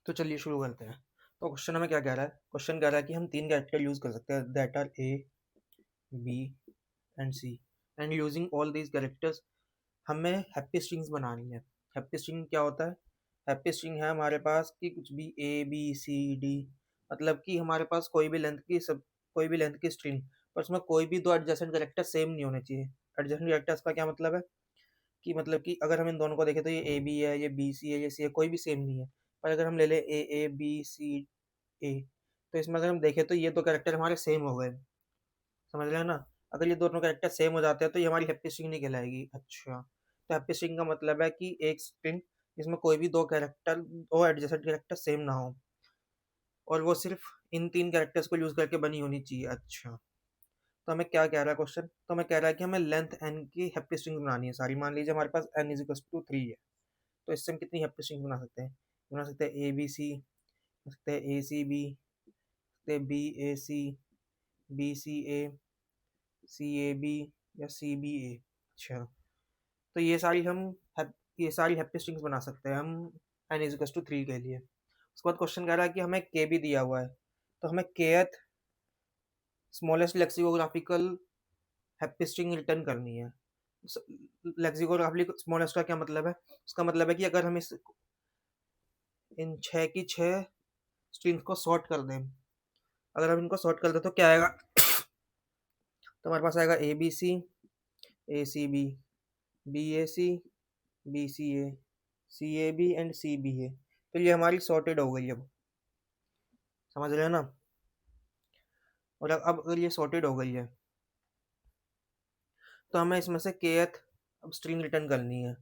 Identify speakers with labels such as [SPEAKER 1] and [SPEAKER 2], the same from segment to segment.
[SPEAKER 1] तो चलिए शुरू करते हैं। तो क्वेश्चन हमें क्या कह रहा है? क्वेश्चन कह रहा है कि हम 3 कैरेक्टर यूज़ कर सकते हैं, that are A, B and C, and using all these characters हमें हैप्पी स्ट्रिंग्स बनानी है। हैप्पी स्ट्रिंग क्या होता है? हैप्पी स्ट्रिंग है हमारे पास कि कुछ भी ए बी सी डी, मतलब कि हमारे पास कोई भी लेंथ की स्ट्रिंग, पर उसमें कोई भी दो एडजेसेंट कैरेक्टर सेम नहीं होने चाहिए। एडजेसेंट कैरेक्टर्स का क्या मतलब है? कि मतलब कि अगर हम इन दोनों को देखें तो ये ए बी है, ये बी सी है, ये सी है, कोई भी सेम नहीं है। पर अगर हम ले लें ए बी सी ए, तो इसमें अगर हम देखें तो ये दो कैरेक्टर हमारे सेम हो गए। समझ रहे हैं ना? अगर ये दोनों कैरेक्टर सेम हो जाते हैं तो ये हमारी हैप्पी स्ट्रिंग नहीं कहलाएगी। अच्छा, तो हैप्पी स्ट्रिंग का मतलब है कि एक स्ट्रिंग जिसमें कोई भी दो एडजेसेंट कैरेक्टर सेम ना हो, और वो सिर्फ इन 3 कैरेक्टर्स को यूज करके बनी होनी चाहिए। अच्छा, तो हमें क्या कह रहा है क्वेश्चन? तो हमें कह रहा है कि हमें लेंथ एन की हैप्पी स्ट्रिंग बनानी है सारी। मान लीजिए हमारे पास एन इज इक्वल टू 3 है, तो इससे हम कितनी हैप्पी स्ट्रिंग बना सकते हैं? बना सकते हैं ए बी सी, बना सकते हैं ए सी बी, सकते हैं B A C, B C A, C A B, या सी बी ए। अच्छा, तो ये सारी हैप्पी स्ट्रिंग्स बना सकते हैं हम एन इज टू 3 के लिए। उसके बाद क्वेश्चन कह रहा है कि हमें के भी दिया हुआ है, तो हमें kth smallest lexicographical happy string return करनी है। लेक्सिकोग्राफिकली स्मॉलेस्ट का क्या मतलब है? उसका मतलब है कि अगर हम इस इन 6 की 6 स्ट्रिंग्स को सॉर्ट कर दें, अगर हम इनको सॉर्ट कर दें तो क्या आएगा? तो हमारे पास आएगा A B C, A C B, B A C, B C A, C A B and C B A. तो ये हमारी सॉर्टेड हो गई अब। समझ रहे हैं ना? और अब अगर ये सॉर्टेड हो गई है तो हमें इसमें से केथ अब स्ट्रिंग रिटर्न करनी है।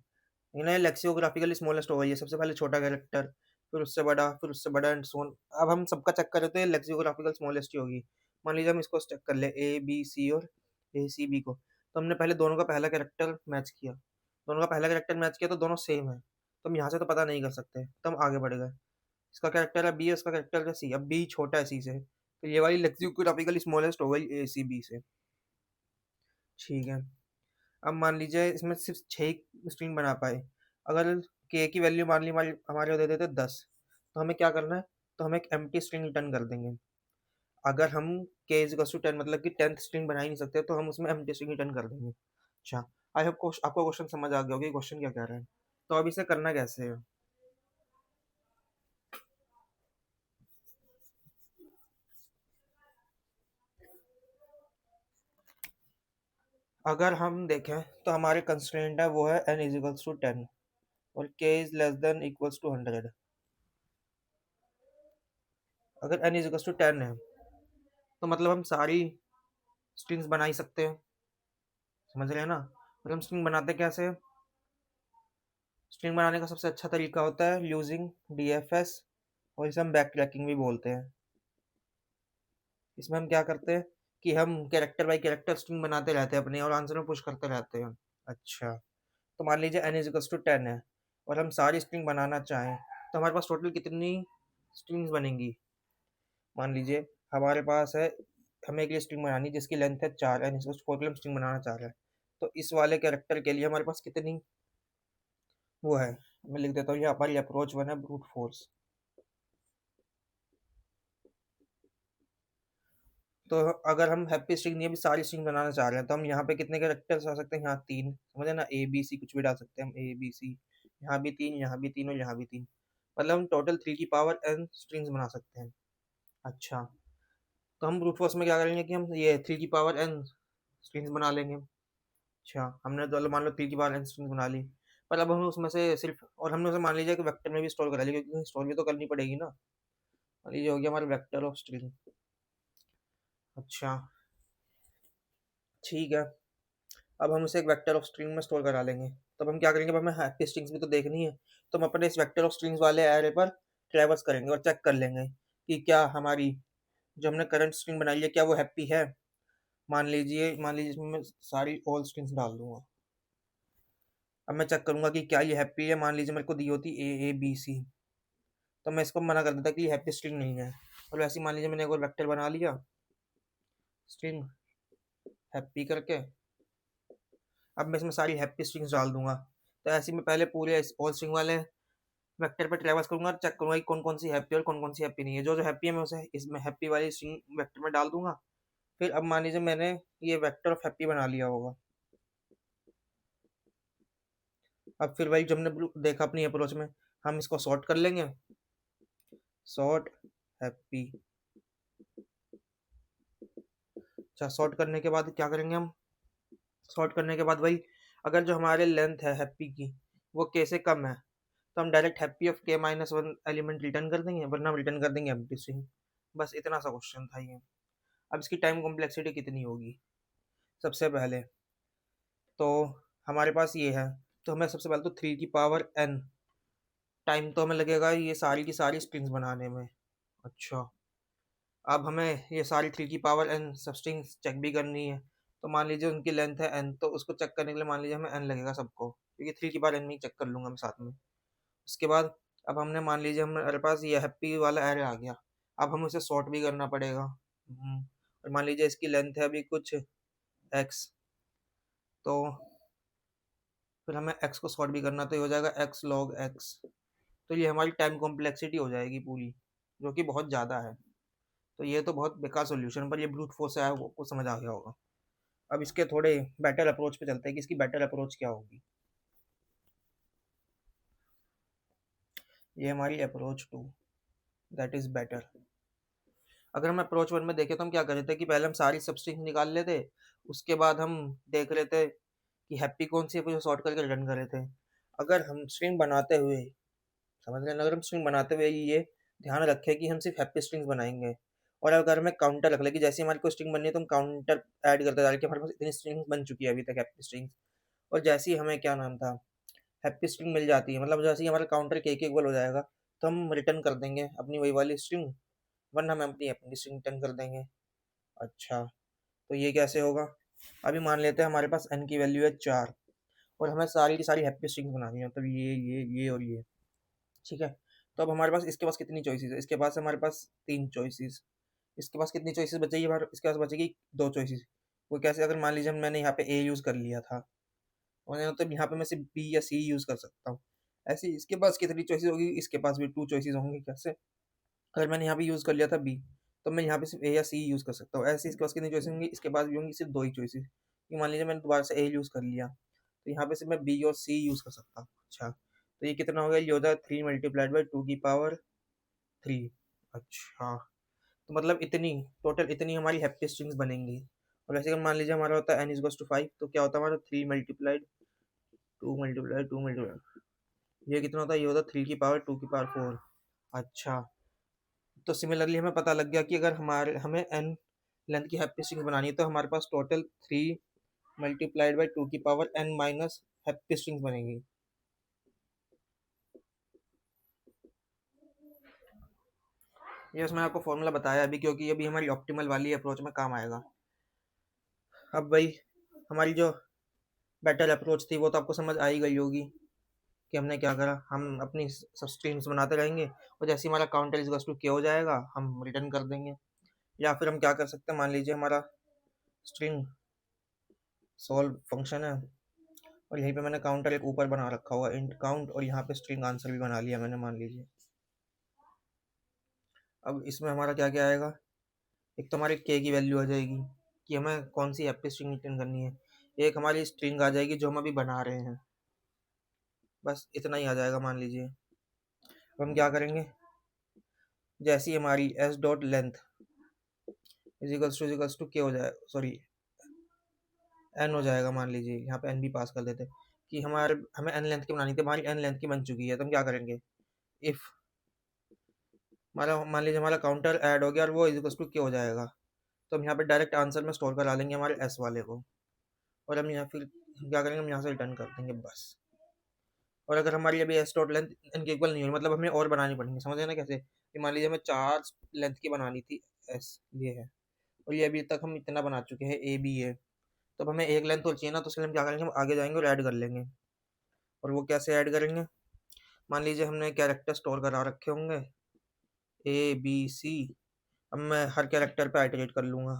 [SPEAKER 1] इन्हें लेक्सियोग्राफिकली स्मॉलेस्ट हो गई है, सबसे पहले छोटा कैरेक्टर, फिर उससे बड़ा एंड सो ऑन। अब हम सबका चेक करें तो ये लेक्सियोग्राफिकल स्मॉलेस्ट ही होगी। मान लीजिए हम इसको चेक कर ले, ए बी सी और ए सी बी को, तो हमने पहले दोनों का पहला कैरेक्टर मैच किया, तो दोनों सेम है, तो हम यहाँ से तो पता नहीं कर सकते, तो हम आगे बढ़ गए। इसका कैरेक्टर है बी, इसका कैरेक्टर है सी। अब बी छोटा है सी से, तो ये वाली लेक्सियोग्राफिकली स्मॉलेस्ट हो गई ए सी बी से। ठीक है, अब मान लीजिए इसमें सिर्फ 6 स्ट्रिंग बना पाए। अगर के की वैल्यू मान ली हमारे दे देते 10, तो हमें क्या करना है? तो हम एक एम्प्टी स्ट्रिंग रिटर्न कर देंगे। अगर हम के इज टू 10 मतलब कि 10th स्ट्रिंग बना ही नहीं सकते, तो हम उसमें एम्प्टी स्ट्रिंग रिटर्न कर देंगे। अच्छा, आई होप आपको क्वेश्चन समझ आ गया होगा क्वेश्चन क्या कह रहा है। तो अब इसे करना कैसे है? अगर हम देखें तो हमारे कंस्ट्रेंट है वो है n इज इक्वल्स टू 10 और k is less than equals to 100। अगर n इज इक्वल्स टू 10 है तो मतलब हम सारी स्ट्रिंग्स बना ही सकते हैं। समझ रहे हैं ना? मतलब हम स्ट्रिंग बनाते कैसे हैं? स्ट्रिंग बनाने का सबसे अच्छा तरीका होता है यूजिंग डीएफएस, और इसे हम बैक ट्रैकिंग भी बोलते हैं। इसमें हम क्या करते हैं कि हम कैरेक्टर बाई कैरेक्टर स्ट्रिंग बनाते रहते हैं अपने, और आंसर में पुश करते रहते हैं। अच्छा, तो मान लीजिए n इज टू 10 है और हम सारी स्ट्रिंग बनाना चाहें, तो हमारे पास टोटल कितनी स्ट्रिंग्स बनेंगी? मान लीजिए हमारे पास है, हमें एक स्ट्रिंग बनानी है जिसकी लेंथ है 4, एन इज टोटल हम स्ट्रिंग बनाना चाह रहे हैं। तो इस वाले कैरेक्टर के लिए हमारे पास कितनी वो है? मैं लिख देता हूँ यहाँ पर, अप्रोच 1 है ब्रूट फोर्स। तो अगर हम हैप्पी स्ट्रिंग नहीं, अभी सारी स्ट्रिंग बनाना चाह रहे हैं, तो हम यहाँ पे कितने कैरेक्टर्स आ सकते हैं? यहाँ 3। समझे ना? ए बी सी कुछ भी डाल सकते हैं हम, ए बी सी, यहाँ भी 3, यहाँ भी 3 और यहाँ भी 3। मतलब हम टोटल 3 की पावर n स्ट्रिंग्स बना सकते हैं। अच्छा, तो हम ब्रूट फोर्स में क्या करेंगे कि हम ये 3 की पावर n स्ट्रिंग्स बना लेंगे। अच्छा, हमने तो मान लो 3 की पावर n स्ट्रिंग्स बना ली, पर अब हमें उसमें से सिर्फ, और हमने उसे मान लीजिए कि वेक्टर में भी स्टोर करा लिया, क्योंकि स्टोर भी तो करनी पड़ेगी ना। मान लीजिए हो गया हमारा वेक्टर ऑफ स्ट्रिंग। अच्छा, ठीक है, अब हम उसे एक वेक्टर ऑफ स्ट्रिंग में स्टोर करा लेंगे। तब हम क्या करेंगे? अब हमें हैप्पी स्ट्रिंग्स भी तो देखनी है, तो हम अपने इस वेक्टर ऑफ स्ट्रिंग्स वाले एरे पर ट्रैवर्स करेंगे और चेक कर लेंगे कि क्या हमारी जो हमने करंट स्ट्रिंग बनाई है क्या वो हैप्पी है। मान लीजिए इसमें मैं सारी ऑल स्ट्रिंग्स डाल दूंगा। अब मैं चेक करूंगा कि क्या ये हैप्पी है। मान लीजिए मेरे को दी होती ए बी सी, तो मैं इसको मना कर देता कि ये हैप्पी स्ट्रिंग नहीं है। और वैसे ही मान लीजिए मैंने एक और वेक्टर बना लिया स्ट्रिंग हैप्पी करके, अब मैं इसमें सारी हैप्पी स्ट्रिंग्स डाल दूंगा। तो ऐसे ही मैं पहले पूरे ऑल स्ट्रिंग वाले वेक्टर पे ट्रेवर्स करूंगा और चेक करूंगा कि कौन कौन सी हैप्पी और कौन कौन सी हैप्पी नहीं है। जो जो हैप्पी है मैं उसे इसमें हैप्पी वाली स्ट्रिंग वेक्टर में डाल दूंगा। फिर अब मान लीजिए मैंने ये वेक्टर ऑफ हैप्पी बना लिया होगा। अब फिर वही जो हमने देखा अपनी अप्रोच में, हम इसको सॉर्ट कर लेंगे। Sort happy. अच्छा, सॉर्ट करने के बाद क्या करेंगे हम? सॉर्ट करने के बाद वही, अगर जो हमारे लेंथ है हैप्पी की वो के से कम है तो हम डायरेक्ट हैप्पी ऑफ के माइनस वन एलिमेंट रिटर्न कर देंगे, वरना हम रिटर्न कर देंगे एम्प्टी स्ट्रिंग। बस इतना सा क्वेश्चन था ये। अब इसकी टाइम कॉम्प्लेक्सिटी कितनी होगी? सबसे पहले तो हमारे पास ये है, तो हमें सबसे पहले तो 3 की पावर n टाइम तो हमें लगेगा ये सारी की सारी स्ट्रिंग्स बनाने में। अच्छा, अब हमें ये सारी 3 की पावर n सब स्ट्रिंग्स चेक भी करनी है। तो मान लीजिए उनकी लेंथ है n, तो उसको चेक करने के लिए मान लीजिए हमें n लगेगा सबको, क्योंकि 3 की पावर n में ही चेक कर लूंगा मैं साथ में। उसके बाद अब हमने मान लीजिए हमारे पास ये हैप्पी वाला एरे आ गया। अब हमें उसे सॉर्ट भी करना पड़ेगा। और मान लीजिए इसकी लेंथ है अभी कुछ x, तो फिर हमें x को सॉर्ट भी करना, तो ये हो जाएगा x log x। तो ये हमारी टाइम कॉम्प्लेक्सिटी हो जाएगी पूरी, जो कि बहुत ज़्यादा है। तो ये तो बहुत बेकार सॉल्यूशन, पर ये ब्रूट फोर्स है वो को समझ आ गया होगा। अब इसके थोड़े बेटर अप्रोच पे चलते हैं कि इसकी बेटर अप्रोच क्या होगी। ये हमारी अप्रोच 2, दैट इज़ बेटर। अगर हम अप्रोच 1 में देखें तो हम क्या कर रहे थे कि पहले हम सारी सब स्ट्रिंग निकाल लेते, उसके बाद हम देख रहे थे कि हैप्पी कौन सी है, फिर सॉर्ट करके रिटर्न कर रहे थे। अगर हम स्ट्रिंग बनाते हुए, समझ रहे हैं, अगर हम स्ट्रिंग बनाते हुए ये ध्यान रखें कि हम सिर्फ हैप्पी स्ट्रिंग्स बनाएंगे, और अगर हमें काउंटर रख ले कि जैसे हमारी कोई स्ट्रिंग बननी है तो हम काउंटर ऐड करते जा रहे कि हमारे पास इतनी स्ट्रिंग्स बन चुकी है अभी तक हैप्पी स्ट्रिंग्स। और जैसे ही हमें क्या नाम था हैप्पी स्ट्रिंग मिल जाती है, मतलब जैसे ही हमारा काउंटर के इक्वल हो जाएगा, तो हम रिटर्न कर देंगे अपनी वही वाली स्ट्रिंग, वरना हम अपनी अपनी स्ट्रिंग रिटर्न कर देंगे। अच्छा, तो ये कैसे होगा? अभी मान लेते हैं हमारे पास n की वैल्यू है 4, और हमें सारी की सारी हैप्पी स्ट्रिंग्स बनानी है, मतलब ये और ये। ठीक है, तो अब हमारे पास इसके पास कितनी चॉइसेस है? इसके पास हमारे पास 3 चॉइसेस। इसके पास कितनी चॉइसेस बचेगी? हमारे इसके पास बचेगी 2 चॉइसेस। वो कैसे? अगर मान लीजिए मैंने यहाँ पे ए यूज़ कर लिया था, और मतलब यहाँ पे मैं सिर्फ बी या सी यूज़ कर सकता हूँ। ऐसे ही इसके पास कितनी चॉइसेस होगी? इसके पास भी 2 चॉइसेस होंगी। कैसे? अगर मैंने यहाँ पे यूज़ कर लिया था बी, तो मैं यहाँ पे सिर्फ ए या सी यूज़ कर सकता हूँ। ऐसे ही इसके पास कितनी चॉइसेस होंगी? इसके पास भी होंगी सिर्फ 2 ही चॉइसेस। कि मान लीजिए मैंने दोबारा से ए यूज़ कर लिया, तो यहाँ पे सिर्फ मैं बी और सी यूज़ कर सकता हूँ। अच्छा, तो ये कितना हो गया? ये होता है 3 × 2 की पावर 3। अच्छा, तो मतलब इतनी टोटल इतनी हमारी हैप्पी स्ट्रिंग्स बनेंगी। और ऐसे अगर मान लीजिए हमारा होता है n=5, तो क्या होता है हमारा 3 × 2 × 2 ये कितना होता है? ये होता है 3 की पावर 2 की पावर 4। अच्छा, तो सिमिलरली हमें पता लग गया कि अगर हमारे हमें n लेंथ की हैप्पी स्ट्रिंग्स बनानी है, तो हमारे पास टोटल 3 × 2 की पावर n- हैप्पी स्ट्रिंग्स बनेंगी। ये उसमें आपको फॉर्मूला बताया अभी, क्योंकि अभी हमारी ऑप्टिमल वाली अप्रोच में काम आएगा। अब भाई हमारी जो बेटर अप्रोच थी वो तो आपको समझ आ ही गई होगी कि हमने क्या करा। हम अपनी सब स्ट्रिंग्स बनाते रहेंगे, और जैसे ही हमारा काउंटर इज टू के हो जाएगा हम रिटर्न कर देंगे। या फिर हम क्या कर सकते हैं, मान लीजिए हमारा स्ट्रिंग सॉल्व फंक्शन है, और यहीं पे मैंने काउंटर एक ऊपर बना रखा हुआ इंट काउंट, और यहाँ पे स्ट्रिंग आंसर भी बना लिया मैंने, मान लीजिए। अब इसमें हमारा क्या क्या आएगा? एक तो हमारी के की वैल्यू आ जाएगी कि हमें कौन सी हैप्पी स्ट्रिंग रिटर्न करनी है। एक हमारी स्ट्रिंग आ जाएगी जो हम अभी बना रहे हैं। बस इतना ही आ जाएगा मान लीजिए। अब हम क्या करेंगे, जैसी हमारी S dot length equals to K हो जाए, सॉरी एन हो जाएगा, मान लीजिए यहाँ पे एन भी पास कर देते कि हमारे हमें एन लेंथ की बनानी थी, हमारी एन लेंथ की बन चुकी है। तो हम क्या करेंगे, इफ़ हमारा मान लीजिए हमारा काउंटर ऐड हो गया और वो इजिकल्स टू के हो जाएगा, तो हम यहाँ पे डायरेक्ट आंसर में स्टोर करा लेंगे हमारे एस वाले को, और हम यहाँ फिर हम क्या करेंगे, हम यहाँ से रिटर्न कर देंगे बस। और अगर हमारी अभी एस डॉट लेंथ इनके इक्वल नहीं हुई, मतलब हमें और बनानी पड़ेंगी, समझ रहे ना कैसे? कि मान लीजिए हमें 4 लेंथ की बनानी थी, एस ये है, और ये अभी तक हम इतना बना चुके हैं, ए बी है। तो अब हमें एक लेंथ और चाहिए ना, तो उसके लिए हम क्या करेंगे, हम आगे जाएंगे और ऐड कर लेंगे। और वो कैसे ऐड करेंगे? मान लीजिए हमने कैरेक्टर स्टोर करा रखे होंगे ए बी सी, अब मैं हर कैरेक्टर पे आइटरेट कर लूँगा।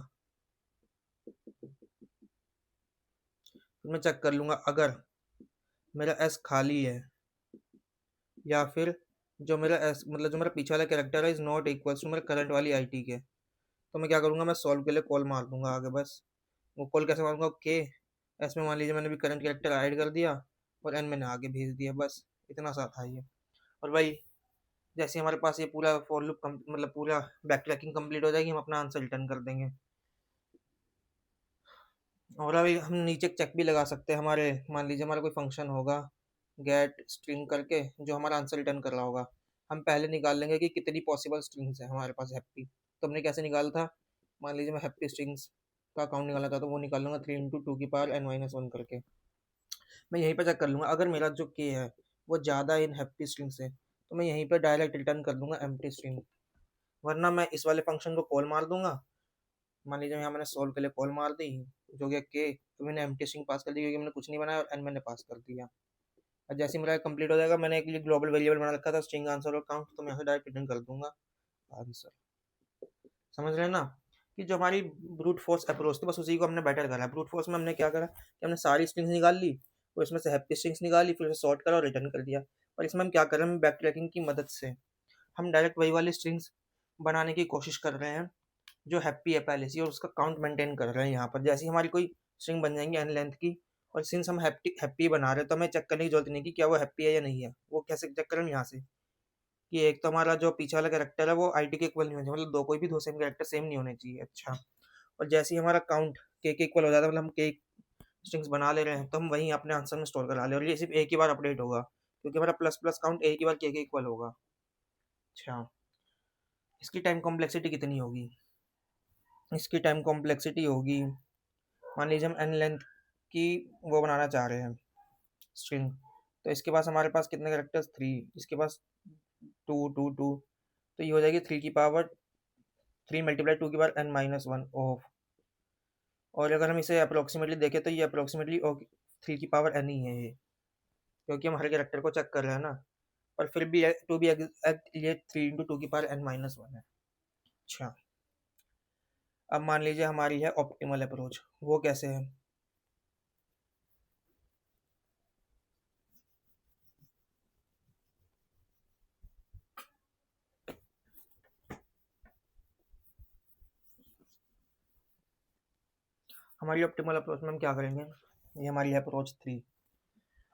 [SPEAKER 1] फिर मैं चेक कर लूँगा, अगर मेरा एस खाली है या फिर जो मेरा मतलब जो मेरा पीछे वाला कैरेक्टर है इज़ नॉट इक्वल्स टू मेरे करंट वाली आईटी के। तो मैं क्या करूँगा, मैं सॉल्व के लिए कॉल मार दूंगा आगे बस। वो कॉल कैसे मारूंगा, ओके इसमें मान लीजिए मैंने भी करंट कैरेक्टर ऐड कर दिया और एन मैंने आगे भेज दिया, बस इतना सा था ये। और भाई जैसे हमारे पास ये पूरा फॉर लूप मतलब पूरा बैक ट्रैकिंग कंप्लीट हो जाएगी, हम अपना आंसर रिटर्न कर देंगे। और अभी हम नीचे चेक भी लगा सकते हैं, हमारे मान लीजिए हमारा कोई फंक्शन होगा गेट स्ट्रिंग करके जो हमारा आंसर रिटर्न कर रहा होगा, हम पहले निकाल लेंगे कि कितनी पॉसिबल स्ट्रिंग्स है हमारे पास हैप्पी। तो हमने कैसे निकाला था, मान लीजिए मैं हैप्पी स्ट्रिंग्स का काउंट निकालना था तो वो निकालूंगा 3 × 2 की पावर n-1 करके। मैं यहीं पर चेक कर लूंगा, अगर मेरा जो के है वो ज़्यादा इन हैप्पी स्ट्रिंग से तो मैं यहीं पर डायरेक्ट रिटर्न कर दूंगा एम्प्टी स्ट्रिंग, वरना मैं इस वाले फंक्शन को कॉल मार दूंगा। मान लीजिए यहाँ मैंने सोल्व के लिए कॉल मार दी, जो कि के तो मैंने एम्प्टी स्ट्रिंग पास कर दी क्योंकि मैंने कुछ नहीं बनाया और एन मैंने पास कर दिया। और जैसे ही मेरा कंप्लीट हो जाएगा, मैंने एक लिए ग्लोबल वेरिएबल बना रखा था स्ट्रिंग आंसर और काउंट, तो मैं यहाँ से डायरेक्ट रिटर्न कर दूंगा आंसर। समझ रहे हैं ना कि जो हमारी ब्रूट फोर्स अप्रोच थी बस उसी को हमने बेटर करा। ब्रूट फोर्स में हमने क्या करा कि हमने सारी स्ट्रिंग्स निकाल ली और इसमें से हैप्पी स्ट्रिंग्स निकाली, फिर उसे सॉर्ट करा और रिटर्न कर दिया। और इसमें हम क्या कर रहे हैं, बैक ट्रैकिंग की मदद से हम डायरेक्ट वही वाली स्ट्रिंग्स बनाने की कोशिश कर रहे हैं जो हैप्पी है पहले से, और उसका काउंट मेंटेन कर रहे हैं यहाँ पर। जैसे ही हमारी कोई स्ट्रिंग बन जाएंगी एन लेंथ की, और सिंस हम हैप्पी बना रहे हैं तो हमें चेक करने की जरूरत नहीं कि क्या वो हैप्पी है या नहीं है। वो कैसे चेक करें यहाँ से कि एक तो हमारा जो पीछे वाला कैरेक्टर है वो आईटी के इक्वल नहीं होना चाहिए, मतलब दो कोई भी दो सेम कैरेक्टर सेम नहीं होने चाहिए। अच्छा, और जैसे ही हमारा काउंट के इक्वल हो जाता है, मतलब हम के स्ट्रिंग्स बना ले रहे हैं, तो हम वहीं अपने आंसर में स्टोर करा ले, और ये सिर्फ एक ही बार अपडेट होगा क्योंकि हमारा प्लस प्लस काउंट एक ही बार के इक्वल होगा। अच्छा, इसकी टाइम कॉम्प्लेक्सिटी कितनी होगी, इसकी टाइम कॉम्प्लेक्सिटी होगी, मान लीजिए हम एन लेंथ की वो बनाना चाह रहे हैं स्ट्रिंग, तो इसके पास हमारे पास कितने कैरेक्टर्स, 3, इसके पास 2 2 2, तो ये हो जाएगी 3 × 2 n-1 ऑफ। और अगर हम इसे अप्रोक्सीमेटली देखें तो ये अप्रोक्सीमेटली 3 की पावर n ही है ये, क्योंकि हम हर कैरेक्टर को चेक कर रहे हैं ना। पर फिर भी टू बी एग्जैक्ट ये 3 × 2 की पावर n-1 है। अच्छा, अब मान लीजिए हमारी है ऑप्टिमल अप्रोच, वो कैसे है, हमारी ऑप्टिमल अप्रोच में हम क्या करेंगे, ये हमारी है अप्रोच 3।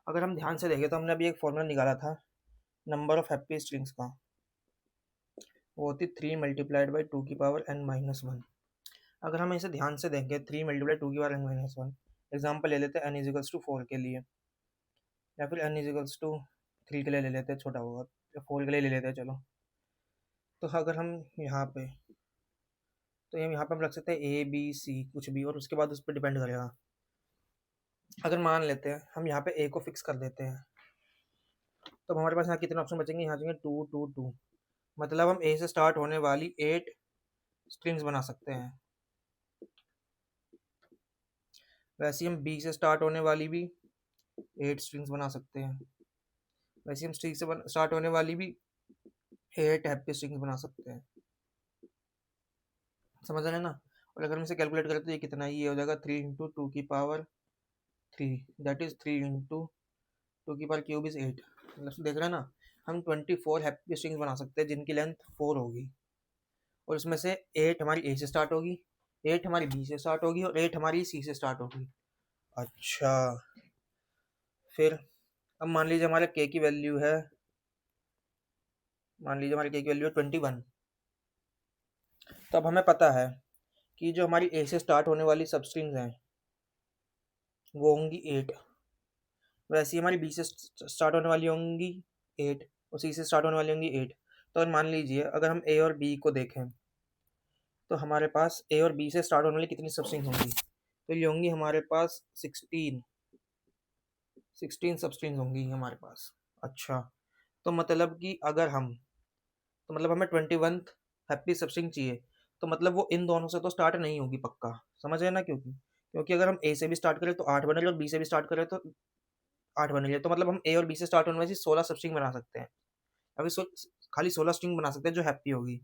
[SPEAKER 1] अगर हम ध्यान से देखें तो हमने अभी एक फॉर्मूला निकाला था नंबर ऑफ हैप्पी स्ट्रिंग्स का, वो होती 3 × 2 की पावर n-1। अगर हम इसे ध्यान से देखें 3 × 2 की पावर n-1, एग्जाम्पल ले लेते हैं n=4 के लिए, या फिर n=3 के लिए ले लेते हैं, छोटा होगा, या 4 के लिए ले लेते हैं चलो। तो अगर हम यहाँ पे, तो यहाँ पे हम रख सकते हैं ए बी सी कुछ भी, और उसके बाद उस पर डिपेंड करेगा। अगर मान लेते हैं हम यहाँ पे ए को फिक्स कर देते हैं, तो हमारे पास यहाँ कितने ऑप्शन बचेंगे, यहाँ बचेंगे 2 2 2, मतलब हम ए से स्टार्ट होने वाली 8 स्ट्रिंग्स बना सकते हैं। वैसे हम बी से स्टार्ट होने वाली भी 8 स्ट्रिंग्स बना सकते हैं, वैसे हम सी से स्टार्ट होने वाली भी 8 हैप्पी स्ट्रिंग्स बना सकते हैं। समझ रहे हैं ना। और अगर हम इसे कैलकुलेट करें तो ये कितना है, ये हो जाएगा 3 × 2 की पावर 3, दैट इज 3 × 2 की पावर³ इज 8। मतलब देख रहे हैं ना, हम 24 हैप्पी स्ट्रिंग्स बना सकते हैं जिनकी लेंथ 4 होगी, और उसमें से 8 हमारी ए से स्टार्ट होगी, 8 हमारी बी से स्टार्ट होगी, और 8 हमारी सी से स्टार्ट होगी। अच्छा, फिर अब मान लीजिए हमारे के की वैल्यू है, मान लीजिए हमारे के की वैल्यू है 21। तो अब हमें पता है कि जो हमारी ए से स्टार्ट होने वाली सब स्ट्रिंग्स हैं वो होंगी 8, वैसे ही हमारी बी से स्टार्ट होने वाली होंगी 8, और सी से स्टार्ट होने वाली होंगी 8। तो अगर मान लीजिए अगर हम ए और बी को देखें तो हमारे पास ए और बी से स्टार्ट होने वाली कितनी सब स्ट्रिंग्स होंगी, तो ये होंगी हमारे पास 16 सब स्ट्रिंग्स होंगी हमारे पास। अच्छा, तो मतलब कि अगर हम, तो मतलब हमें 21 हैप्पी सब स्ट्रिंग चाहिए, तो मतलब वो इन दोनों से तो स्टार्ट नहीं होगी पक्का। समझ रहे ना, क्योंकि अगर हम ए से भी स्टार्ट करें तो 8 बनेगी, और बी से भी स्टार्ट करें तो 8 बनेगी, तो मतलब हम ए और बी से स्टार्ट होने वाली 16 सब स्ट्रिंग बना सकते हैं। अभी खाली 16 स्ट्रिंग बना सकते हैं जो हैप्पी होगी।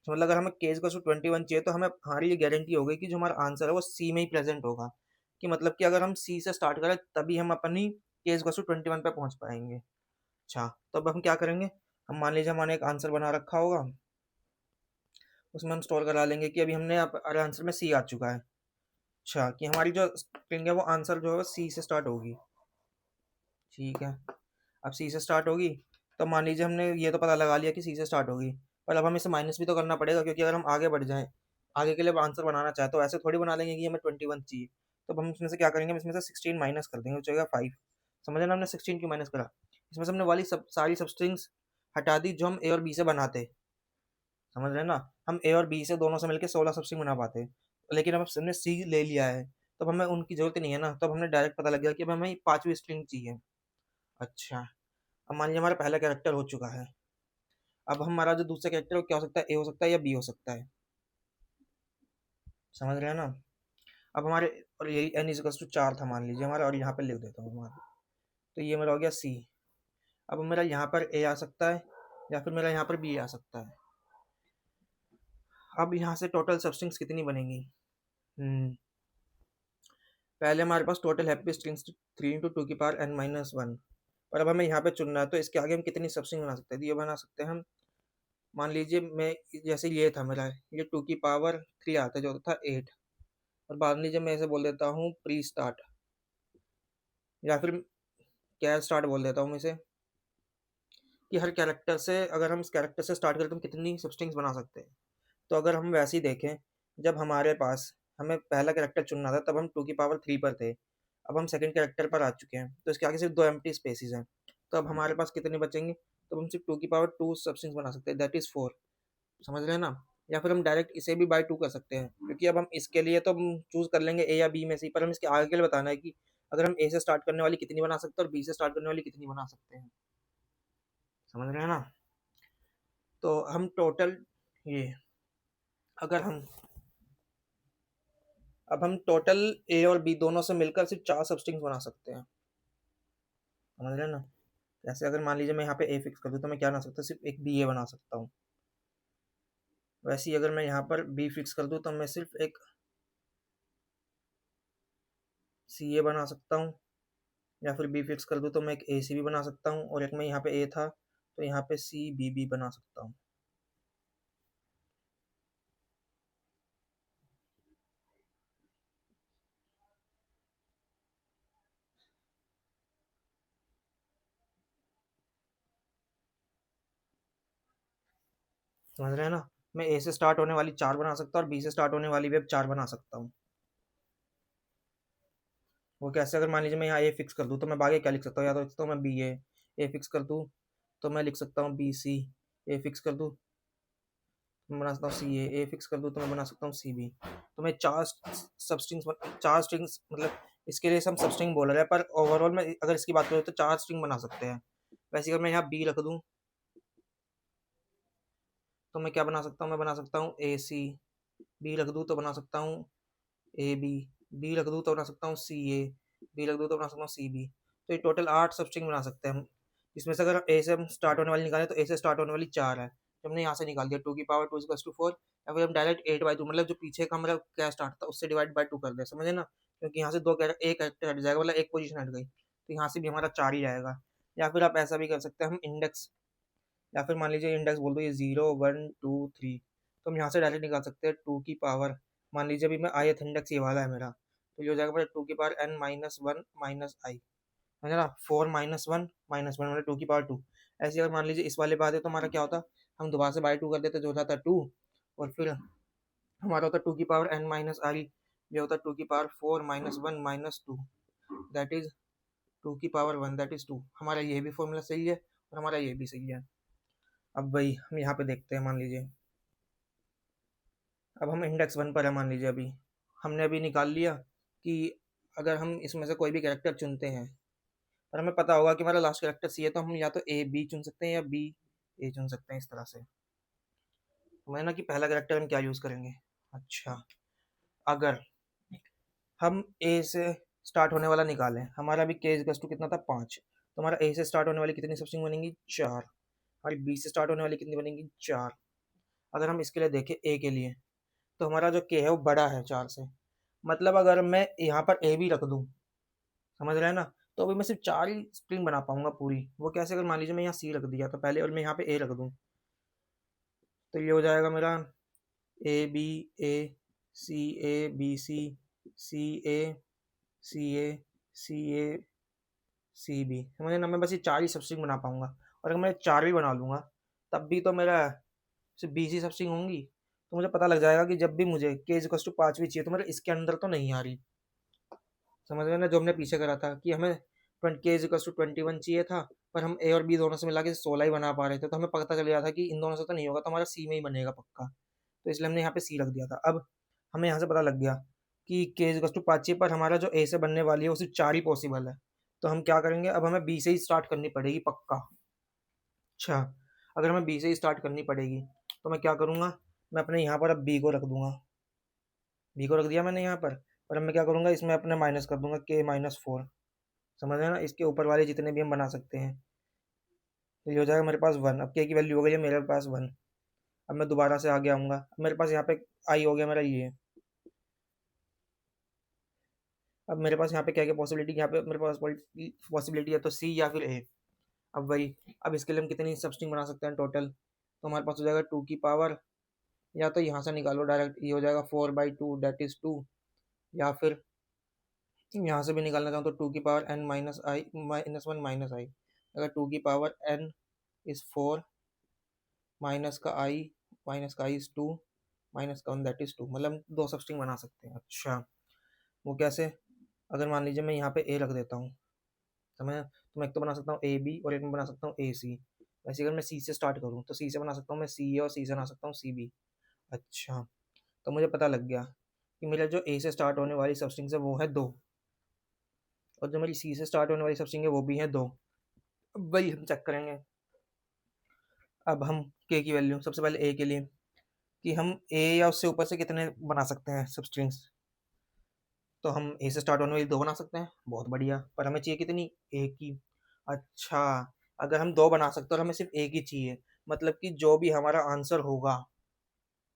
[SPEAKER 1] तो मतलब अगर हमें केज का 21 चाहिए तो हमें हमारी ये गारंटी हो गई कि जो हमारा आंसर है वो सी में ही प्रेजेंट होगा, कि मतलब कि अगर हम सी से स्टार्ट करें तभी हम अपनी केज का 21 पे पहुंच पाएंगे। अच्छा, तो अब हम क्या करेंगे, हम मान लीजिए हमारे एक आंसर बना रखा होगा, उसमें हम स्टोर करा लेंगे कि अभी हमने हमारे आंसर में सी आ चुका है। अच्छा, कि हमारी जो स्ट्रिंग है वो आंसर जो है सी से स्टार्ट होगी। ठीक है, अब सी से स्टार्ट होगी, तो मान लीजिए हमने ये तो पता लगा लिया कि सी से स्टार्ट होगी, पर अब हमें इसे माइनस भी तो करना पड़ेगा, क्योंकि अगर हम आगे बढ़ जाएं, आगे के लिए आंसर बनाना चाहे तो ऐसे थोड़ी बना लेंगे कि हमें 21 चाहिए। तो अब हम इसमें से क्या करेंगे, हम इसमें से 16 माइनस कर देंगे, बचेगा 5। समझ ना, हमने 16 क्यों माइनस करा, इसमें से हमने वाली सब सारी सब स्ट्रिंग्स हटा दी जो हम ए और बी से बनाते। समझ रहे हैं ना, हम ए और बी से दोनों से मिलकर 16 सब स्ट्रिंग बना पाते, लेकिन अब हमने सी ले लिया है, तो अब हमें उनकी जरूरत ही नहीं है ना, तो अब हमने डायरेक्ट पता लग गया कि अब हमें पांचवी स्ट्रिंग चाहिए। अच्छा, अब मान लीजिए हमारा पहला कैरेक्टर हो चुका है, अब हमारा जो दूसरा कैरेक्टर है वो क्या हो सकता है, ए हो सकता है या बी हो सकता है। समझ रहे हैं ना, अब हमारे, और यही एन इजिकल्स टू 4 था मान लीजिए हमारा, और यहाँ पे लिख देता हूँ हमारा, तो ये मेरा हो गया सी। अब मेरा यहाँ पर ए आ सकता है या फिर मेरा यहाँ पर बी आ सकता है। अब यहाँ से टोटल सबस्ट्रिंग्स कितनी बनेंगी, पहले हमारे पास total happy strings 3 into two की पावर एन माइनस वन, और अब हमें यहाँ पे चुनना है, तो इसके आगे हम कितनी सबस्ट्रिंग बना सकते हैं, तो ये बना सकते हैं हम, मान लीजिए मैं, जैसे ये था मेरा, ये टू की पावर 3 आता है जो था 8, और मान लीजिए मैं इसे बोल देता हूँ प्री स्टार्ट, या फिर क्या स्टार्ट बोल देता हूँ मैं इसे, कि हर कैरेक्टर से, अगर हम इस कैरेक्टर से स्टार्ट करें तो हम कितनी सबस्ट्रिंग्स बना सकते हैं। तो अगर हम वैसे ही देखें, जब हमारे पास, हमें पहला कैरेक्टर चुनना था तब हम 2 की पावर 3 पर थे, अब हम सेकंड कैरेक्टर पर आ चुके हैं, तो इसके आगे सिर्फ 2 एम्प्टी स्पेसेस हैं, तो अब हमारे पास कितने बचेंगे, तो हम सिर्फ 2 की पावर 2 सबस्ट्रिंग्स बना सकते हैं, दैट इज़ 4। समझ रहे हैं ना, या फिर हम डायरेक्ट इसे भी बाय 2 कर सकते हैं, क्योंकि अब हम इसके लिए तो हम चूज़ कर लेंगे ए या बी में से ही, पर हम इसके आगे के लिए बताना है कि अगर हम ए से स्टार्ट करने वाली कितनी बना सकते हैं और बी से स्टार्ट करने वाली कितनी बना सकते हैं। समझ रहे हैं ना, तो हम टोटल, ये, अगर हम, अब हम टोटल ए और बी दोनों से मिलकर सिर्फ 4 सबस्ट्रिंग्स बना सकते हैं। समझ रहे हैं ना, जैसे अगर मान लीजिए मैं यहाँ पे ए फिक्स कर दूँ तो मैं क्या बना सकता हूँ, सिर्फ एक बी ए बना सकता हूँ। वैसे ही अगर मैं यहाँ पर बी फिक्स कर दूँ तो मैं सिर्फ एक सी ए बना सकता हूँ, या फिर बी फिक्स कर दूँ तो मैं एक ए सी बी बना सकता हूँ, और एक मैं यहाँ पे ए था तो यहाँ पे सी बी बी बना सकता हूँ। समझ रहे हैं ना, मैं ए से स्टार्ट होने वाली 4 बना सकता हूँ और बी से स्टार्ट होने वाली भी अब 4 बना सकता हूँ। वो कैसे, अगर मान लीजिए मैं यहाँ ए फिक्स कर दूँ तो मैं आगे क्या लिख सकता हूँ, या तो लिख सकता हूँ मैं बी ए फिक्स कर दूँ तो मैं लिख सकता हूँ बी सी, ए फिक्स कर दूँ तो मैं बना सकता हूँ सी ए फिक्स कर दूँ तो मैं बना सकता हूँ सी बी। तो मैं 4 सबस्ट्रिंग्स, 4 स्ट्रिंग्स, मतलब इसके लिए हम सबस्ट्रिंग बोल रहे हैं, पर ओवरऑल में अगर इसकी बात करें तो 4 स्ट्रिंग बना सकते हैं। वैसे अगर मैं यहाँ बी रख दूँ तो मैं क्या बना सकता हूँ, मैं बना सकता हूँ ए सी, बी रख दूँ तो बना सकता हूँ ए बी, बी रख दूँ तो बना सकता हूँ सी ए, बी रख दूँ तो बना सकता हूँ सी बी। तो ये टोटल 8 सबस्ट्रिंग बना सकते हैं हम, इसमें से अगर ए से हम स्टार्ट होने वाली निकालें तो ए से स्टार्ट होने वाली 4 है, तो हमने यहाँ से निकाल दिया 2 की पावर 2 इक्वल्स टू 4, या फिर हम डायरेक्ट 8/2, मतलब जो पीछे का हमारा क्या स्टार्ट था उससे डिवाइड बाय 2 कर दे, समझे ना, क्योंकि यहाँ से एक कैरेक्टर हट जाएगा, मतलब एक पोजीशन हट गई, तो यहाँ से भी हमारा 4 ही आएगा। या फिर आप ऐसा भी कर सकते हैं, हम इंडेक्स, या फिर मान लीजिए इंडेक्स बोल दो ये 0 1 2 3, तो हम यहाँ से डायरेक्ट निकाल सकते हैं 2 की पावर, मान लीजिए अभी मैं ith इंडेक्स ये वाला है मेरा, तो ये हो जाएगा मेरा 2 की पावर n-1 - i, है ना, 4 - 1 - 1 मतलब 2 की पावर 2। ऐसे अगर मान लीजिए इस वाले बात है तो हमारा क्या होता, हम दोबारा से बाई 2 कर देते जो होता 2, और फिर हमारा होता 2 की पावर n - i, ये होता 2 की पावर 4 - 1 - 2, दैट इज 2 की पावर 1, दैट इज 2। हमारा ये भी फॉर्मूला सही है और हमारा ये भी सही है। अब वही हम यहाँ पे देखते हैं, मान लीजिए अब हम इंडेक्स 1 पर है, मान लीजिए अभी हमने अभी निकाल लिया कि अगर हम इसमें से कोई भी कैरेक्टर चुनते हैं और हमें पता होगा कि हमारा लास्ट कैरेक्टर सी है, तो हम या तो ए बी चुन सकते हैं या बी ए चुन सकते हैं, इस तरह से। तो मैंने ना कि पहला कैरेक्टर हम क्या यूज़ करेंगे। अच्छा, अगर हम ए से स्टार्ट होने वाला निकालें, हमारा अभी के इक्वल्स टू कितना था 5, तो हमारा ए से स्टार्ट होने वाली कितनी सबस्ट्रिंग बनेंगी 4, हमारी बी से स्टार्ट होने वाली कितनी बनेंगी 4। अगर हम इसके लिए देखें ए के लिए, तो हमारा जो के है वो बड़ा है 4 से, मतलब अगर मैं यहाँ पर ए भी रख दूँ, समझ रहे हैं ना, तो अभी मैं सिर्फ 4 ही स्ट्रिंग बना पाऊँगा पूरी। वो कैसे? अगर मान लीजिए मैं यहाँ सी रख दिया तो पहले, और मैं यहाँ पे ए रख दूँ, तो ये हो जाएगा मेरा A B A C A B C C A C A C A C B. समझे ना? मैं बस ये 4 ही सब स्ट्रिंग बना पाऊँगा, और अगर मैं 4 भी बना लूँगा तब भी तो मेरा सिर्फ 20 ही सब स्ट्रिंग होंगी। तो मुझे पता लग जाएगा कि जब भी मुझे k इज़ इक्वल्स टू 5 भी चाहिए तो मेरे इसके अंदर तो नहीं आ रही। समझ रहे हैं ना? जो हमने पीछे करा था कि हमें के इज इक्वल्स टू 21 चाहिए था, पर हम ए और बी दोनों से मिला के 16 ही बना पा रहे थे, तो हमें पता चल गया था कि इन दोनों से तो नहीं होगा, तो हमारा सी में ही बनेगा पक्का। तो इसलिए हमने यहाँ पे सी रख दिया था। अब हमें यहाँ से पता लग गया कि के इज इक्वल्स टू 5 चाहिए, पर हमारा जो ए से बनने वाली है वो सिर्फ 4 ही पॉसिबल है। तो हम क्या करेंगे? अब हमें बी से ही स्टार्ट करनी पड़ेगी पक्का। अच्छा, अगर हमें बी से ही स्टार्ट करनी पड़ेगी तो मैं क्या करूँगा? मैं अपने यहाँ पर अब बी को रख दूंगा। बी को रख दिया मैंने यहाँ पर, और अब मैं क्या करूँगा? इसमें अपने माइनस कर दूंगा k-4। समझ रहे हैं ना? इसके ऊपर वाले जितने भी हम बना सकते हैं। तो ये हो जाएगा मेरे पास 1। अब k की वैल्यू हो गई है मेरे पास 1। अब मैं दोबारा से आगे आऊँगा। अब मेरे पास यहाँ पे आई हो गया मेरा ये। अब मेरे पास यहाँ पे क्या क्या पॉसिबिलिटी? यहाँ पे मेरे पास पॉसिबिलिटी है तो सी या फिर ए। अब वही, अब इसके लिए हम कितनी सबस्ट्रिंग बना सकते हैं टोटल? तो हमारे पास हो जाएगा 2 की पावर, या तो यहाँ से निकालो डायरेक्ट, ये हो जाएगा 4/2 दैट इज 2, या फिर यहाँ से भी निकालना चाहूँ तो 2 की पावर n माइनस आई माइनस 1 माइनस आई। अगर 2 की पावर n इज 4, माइनस का i इज 2, माइनस का 1 दैट इज 2, मतलब 2 सबस्ट्रिंग बना सकते हैं। अच्छा, वो कैसे? अगर मान लीजिए मैं यहाँ पे a रख देता हूँ, तो मैं एक तो बना सकता हूँ ए बी, और एक में बना सकता हूँ ए सी। वैसे अगर मैं सी से स्टार्ट करूँ तो सी से बना सकता हूँ मैं सी ए, और सी से बना सकता हूँ सी बी। अच्छा, तो मुझे पता लग गया कि मेरा जो ए से स्टार्ट होने वाली सबस्ट्रिंग है वो है 2, और जो मेरी सी से स्टार्ट होने वाली सबस्ट्रिंग है वो भी है 2। अब वही हम चेक करेंगे। अब हम के की वैल्यू सबसे पहले ए के लिए, कि हम ए या उससे ऊपर से कितने बना सकते हैं सबस्ट्रिंग्स? तो हम ए से स्टार्ट होने वाली 2 बना सकते हैं, बहुत बढ़िया। पर हमें चाहिए कितनी? एक ही। अच्छा, अगर हम 2 बना सकते हैं और हमें सिर्फ एक ही चाहिए, मतलब कि जो भी हमारा आंसर होगा,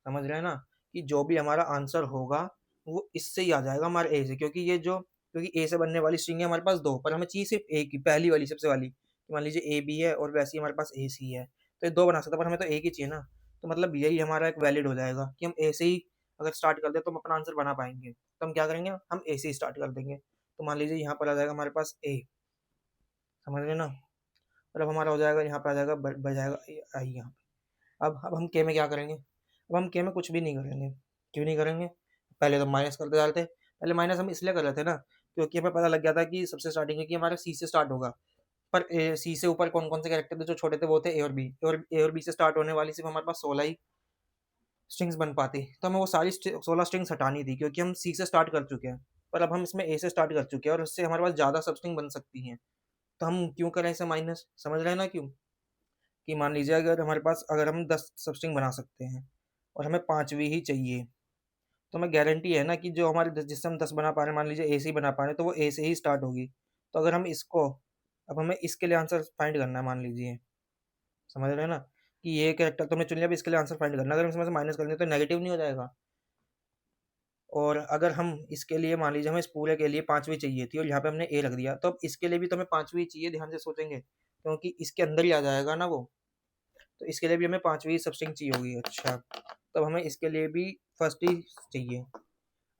[SPEAKER 1] समझ रहे हैं ना, कि जो भी हमारा आंसर होगा वो इससे ही आ जाएगा हमारे ए से, क्योंकि ए से बनने वाली स्ट्रिंग है हमारे पास 2, पर हमें चाहिए सिर्फ एक ही, पहली वाली सबसे वाली। मान लीजिए ए बी है और वैसे ही हमारे पास ए सी है, तो ये 2 बना सकते हैं, पर हमें तो एक ही चाहिए ना। तो मतलब यही हमारा एक वैलिड हो जाएगा कि हम ए से ही अगर स्टार्ट कर दे तो हम अपना आंसर बना पाएंगे। तो हम क्या करेंगे? हम ए से ही स्टार्ट कर देंगे। तो मान लीजिए यहाँ पर आ जाएगा हमारे पास ए, समझ रहे ना? और अब हमारा हो जाएगा यहाँ पे आ जाएगा बढ़ जाएगा आई यहाँ पे। अब हम के में क्या करेंगे? अब हम के में कुछ भी नहीं करेंगे। क्यों नहीं करेंगे? पहले तो माइनस करते डालते। पहले माइनस हम इसलिए कर रहे थे ना, क्योंकि हमें पता लग गया था कि सबसे स्टार्टिंग है कि हमारा सी से स्टार्ट होगा। पर सी से ऊपर कौन कौन से कैरेक्टर थे जो छोटे थे? वो थे ए और बी, और ए और बी से स्टार्ट होने वाली सिर्फ हमारे पास 16 ही स्ट्रिंग्स बन पाती। तो हमें वो सारी 16 स्ट्रिंग्स हटानी थी, क्योंकि हम सी से स्टार्ट कर चुके हैं। पर अब हम इसमें ए से स्टार्ट कर चुके हैं, और उससे हमारे पास ज़्यादा सब स्ट्रिंग बन सकती हैं। तो हम क्यों करें इसे माइनस? समझ रहे हैं ना क्यों? कि मान लीजिए अगर हमारे पास, अगर हम 10 सब स्ट्रिंग बना सकते हैं और हमें 5वीं ही चाहिए, तो हमें गारंटी है ना कि जो हमारे जिससे हम 10 बना पा रहे हैं, मान लीजिए ए से ही बना पा रहे हैं, तो वो ए से ही स्टार्ट होगी। तो अगर हम इसको, अब हमें इसके लिए आंसर फाइंड करना है, मान लीजिए, समझ रहे हैं ना, कि ये कैरेक्टर तो हमने चुन लिया, अब इसके लिए आंसर फाइंड करना है। अगर हम इसमें से माइनस करेंगे तो नेगेटिव नहीं हो जाएगा? और अगर हम इसके लिए, मान लीजिए हमें इस पूरे के लिए 5वीं चाहिए थी और यहाँ पे हमने ए रख दिया, तो अब इसके लिए भी तो हमें 5वीं चाहिए, ध्यान से सोचेंगे, क्योंकि इसके अंदर ही आ जाएगा ना वो। तो इसके लिए भी हमें 5वीं सब स्ट्रिंग चाहिए होगी। अच्छा, तब हमें इसके लिए भी फर्स्ट ही चाहिए।